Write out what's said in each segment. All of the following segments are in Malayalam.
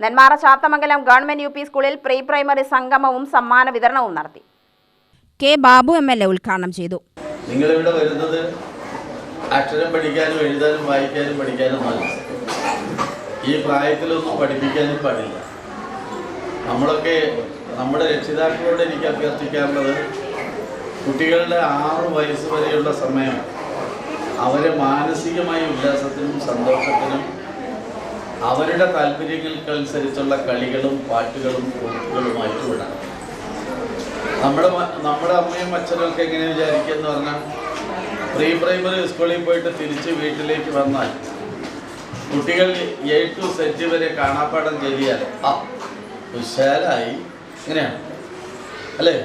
നെന്മാറ ചാത്തമംഗലം ഗവൺമെന്റ് UP സ്കൂളിൽ പ്രീ പ്രൈമറി സംഗമവും സമ്മാന വിതരണവും നടത്തി. കെ ബാബു MLA ഉദ്ഘാടനം ചെയ്തു. നിങ്ങളിവിടെ വരുന്നത് അക്ഷരം പഠിക്കാനും എഴുതാനും വായിക്കാനും പഠിക്കാനും അല്ല. ഈ പ്രായത്തിലൊന്നും പഠിപ്പിക്കാനും പാടില്ല. നമ്മളൊക്കെ നമ്മുടെ രക്ഷിതാക്കളോട് എനിക്ക് അഭ്യർത്ഥിക്കാറുള്ളത്, കുട്ടികളുടെ 6 വയസ്സ് വരെയുള്ള സമയം അവരെ മാനസികമായ ഉല്ലാസത്തിനും സന്തോഷത്തിനും അവരുടെ താല്പര്യങ്ങൾക്കനുസരിച്ചുള്ള കളികളും പാട്ടുകളും കൂട്ടുകളുമായിട്ട് വിടണം. നമ്മുടെ അമ്മയും അച്ഛനും ഒക്കെ എങ്ങനെ വിചാരിക്കുക എന്ന് പറഞ്ഞാൽ, പ്രീ പ്രൈമറി സ്കൂളിൽ പോയിട്ട് തിരിച്ച് വീട്ടിലേക്ക് വന്നാൽ കുട്ടികൾ A to Z വരെ കാണാപ്പാഠം ചൊല്ലിയാൽ ഉഷാരായി, ഇങ്ങനെയാണ് അല്ലേ?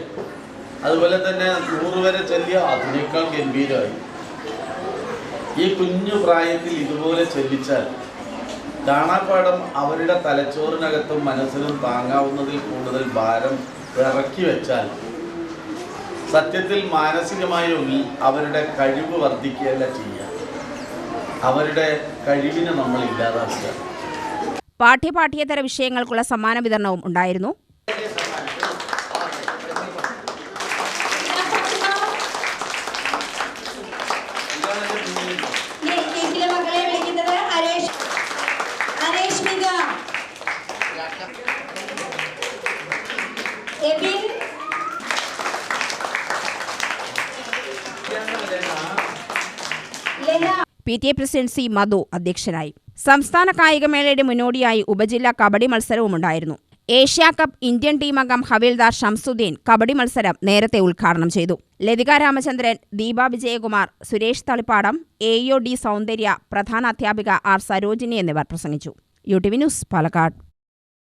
അതുപോലെ തന്നെ 100 വരെ ചൊല്ലിയ അതിനേക്കാൾ ഗംഭീരമായി. ഈ കുഞ്ഞു പ്രായത്തിൽ ഇതുപോലെ ചൊല്ലിച്ചാൽ കാണാപ്പാഠം അവരുടെ തലച്ചോറിനകത്തും മനസ്സിനും താങ്ങാവുന്നതിൽ കൂടുതൽ ഭാരം ഇറക്കി വെച്ചാൽ സത്യത്തിൽ മാനസികമായ അവരുടെ കഴിവ് വർദ്ധിക്കുകയല്ല ചെയ്യുക, അവരുടെ കഴിവിനെ നമ്മൾ ഇല്ലാതാക്കുക. പാഠ്യേതര വിഷയങ്ങൾക്കുള്ള സമ്മാന വിതരണവും ഉണ്ടായിരുന്നു. PTA president C. മധു അധ്യക്ഷനായി. സംസ്ഥാന കായികമേളയുടെ മുന്നോടിയായി ഉപജില്ലാ കബഡി മത്സരവും ഉണ്ടായിരുന്നു. ഏഷ്യാ കപ്പ് ഇന്ത്യൻ ടീം അംഗം ഹവിൽദാർ ഷംസുദ്ദീൻ കബഡി മത്സരം നേരത്തെ ഉദ്ഘാടനം ചെയ്തു. Lathika Ramachandran, Deepa Vijayakumar, Suresh Thalippadam, AEO D. സൗന്ദര്യ, പ്രധാന അധ്യാപിക R. സരോജിനി എന്നിവർ പ്രസംഗിച്ചു. UTV news, Palakkad.